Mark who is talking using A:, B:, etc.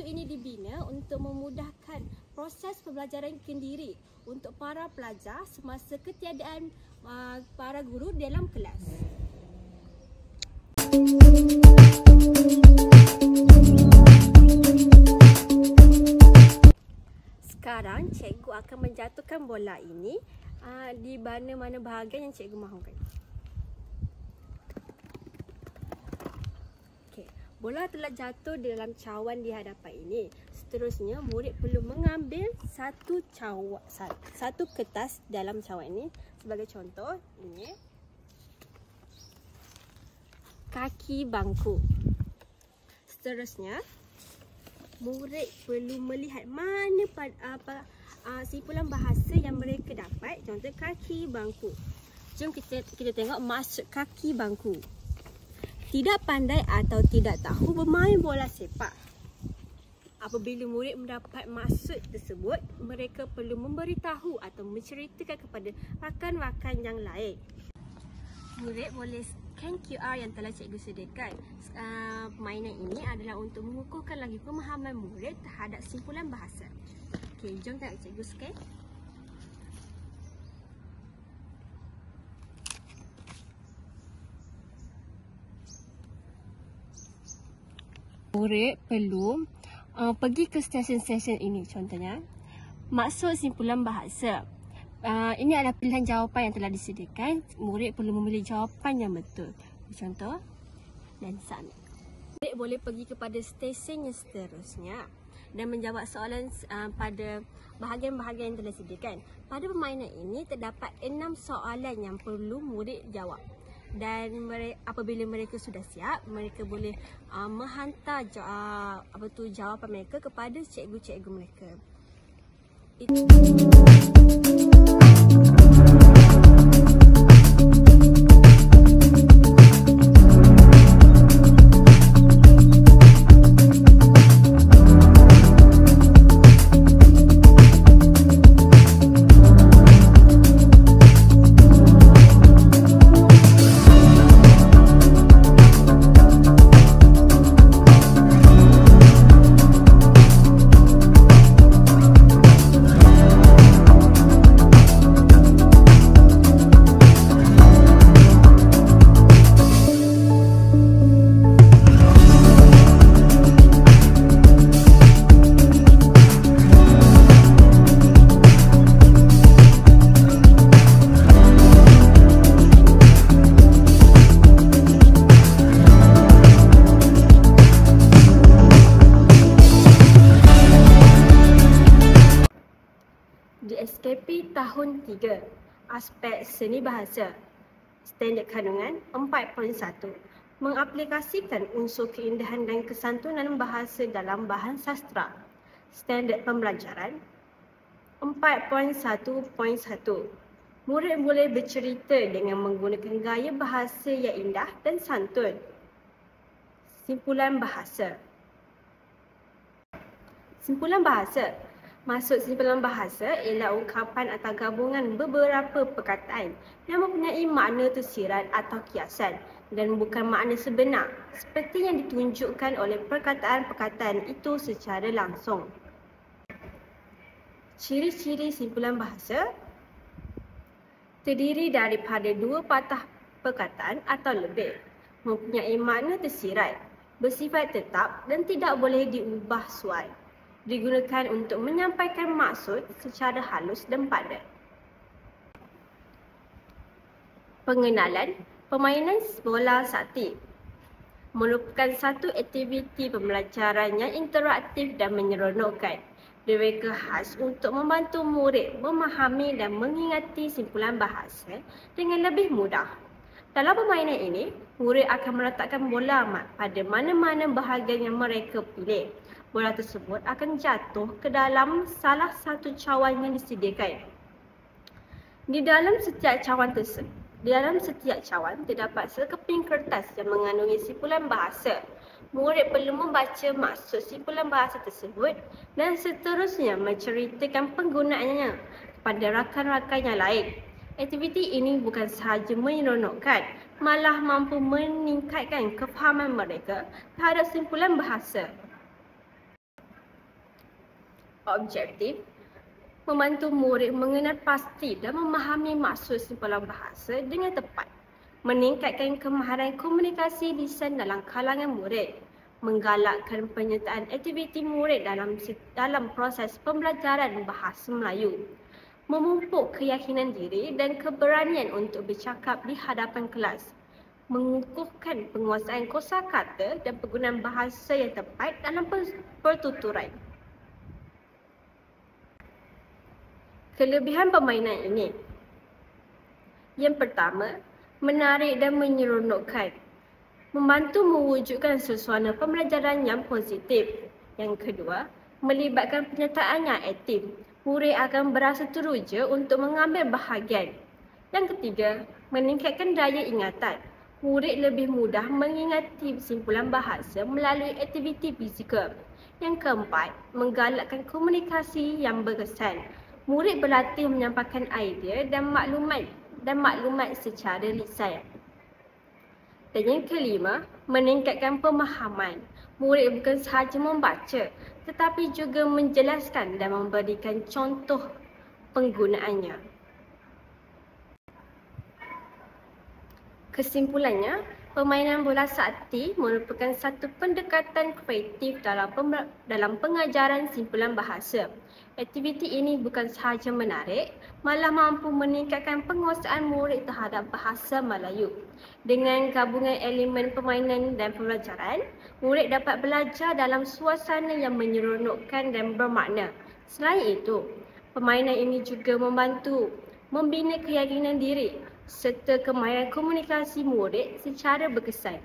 A: Institut ini dibina untuk memudahkan proses pembelajaran kendiri untuk para pelajar semasa ketiadaan para guru dalam kelas. Sekarang cikgu akan menjatuhkan bola ini di mana-mana bahagian yang cikgu mahukan. Bola telah jatuh dalam cawan di hadapan ini. Seterusnya, murid perlu mengambil satu kertas dalam cawan ini. Sebagai contoh, ini kaki bangku. Seterusnya, murid perlu melihat mana simpulan bahasa yang mereka dapat. Contoh, kaki bangku. Jom kita tengok maksud kaki bangku. Tidak pandai atau tidak tahu bermain bola sepak. Apabila murid mendapat maksud tersebut, mereka perlu memberitahu atau menceritakan kepada rakan-rakan yang lain. Murid boleh scan QR yang telah cikgu sediakan. Permainan ini adalah untuk mengukuhkan lagi pemahaman murid terhadap simpulan bahasa. Okey, jom tengok cikgu scan. Murid perlu pergi ke stesen-stesen ini. Contohnya, maksud simpulan bahasa. Ini adalah pilihan jawapan yang telah disediakan. Murid perlu memilih jawapan yang betul. Contoh, dan submit. Murid boleh pergi kepada stesen yang seterusnya dan menjawab soalan pada bahagian-bahagian yang telah disediakan. Pada permainan ini terdapat 6 soalan yang perlu murid jawab. Dan apabila mereka sudah siap, mereka boleh menghantar jawapan mereka kepada cikgu-cikgu mereka. Di SKP tahun 3, aspek seni bahasa, standard kandungan 4.1, mengaplikasikan unsur keindahan dan kesantunan bahasa dalam bahan sastra. Standard pembelajaran 4.1.1, murid boleh bercerita dengan menggunakan gaya bahasa yang indah dan santun. Simpulan bahasa. Simpulan bahasa. Maksud simpulan bahasa ialah ungkapan atau gabungan beberapa perkataan yang mempunyai makna tersirat atau kiasan dan bukan makna sebenar seperti yang ditunjukkan oleh perkataan-perkataan itu secara langsung. Ciri-ciri simpulan bahasa terdiri daripada 2 patah perkataan atau lebih, mempunyai makna tersirat, bersifat tetap dan tidak boleh diubah suai. Digunakan untuk menyampaikan maksud secara halus dan padat. Pengenalan permainan bola sakti merupakan satu aktiviti pembelajaran yang interaktif dan menyeronokkan. Direka khas untuk membantu murid memahami dan mengingati simpulan bahasa dengan lebih mudah. Dalam permainan ini, murid akan meletakkan bola pada mana-mana bahagian yang mereka pilih. Bola tersebut akan jatuh ke dalam salah satu cawan yang disediakan. Di dalam setiap cawan terdapat sekeping kertas yang mengandungi simpulan bahasa. Murid perlu membaca maksud simpulan bahasa tersebut dan seterusnya menceritakan penggunaannya kepada rakan-rakan yang lain. Aktiviti ini bukan sahaja menyeronokkan, malah mampu meningkatkan kefahaman mereka terhadap simpulan bahasa. objektif, membantu murid mengenal pasti dan memahami maksud simpulan bahasa dengan tepat, meningkatkan kemahiran komunikasi lisan dalam kalangan murid, menggalakkan penyertaan aktiviti murid dalam proses pembelajaran bahasa Melayu, memupuk keyakinan diri dan keberanian untuk bercakap di hadapan kelas, mengukuhkan penguasaan kosakata dan penggunaan bahasa yang tepat dalam pertuturan. Kelebihan permainan ini. Yang pertama, menarik dan menyeronokkan, membantu mewujudkan suasana pembelajaran yang positif. Yang kedua, melibatkan penyertaan yang aktif. Murid akan berasa teruja untuk mengambil bahagian. Yang ketiga, meningkatkan daya ingatan. Murid lebih mudah mengingati simpulan bahasa melalui aktiviti fizikal. Yang keempat, menggalakkan komunikasi yang berkesan. Murid berlatih menyampaikan idea dan maklumat secara lisan. Dan yang kelima, meningkatkan pemahaman. Murid bukan sahaja membaca, tetapi juga menjelaskan dan memberikan contoh penggunaannya. Kesimpulannya, permainan bola sakti merupakan satu pendekatan kreatif dalam pengajaran simpulan bahasa. Aktiviti ini bukan sahaja menarik, malah mampu meningkatkan penguasaan murid terhadap bahasa Melayu. Dengan gabungan elemen permainan dan pembelajaran, murid dapat belajar dalam suasana yang menyeronokkan dan bermakna. Selain itu, permainan ini juga membantu membina keyakinan diri serta kemahiran komunikasi murid secara berkesan.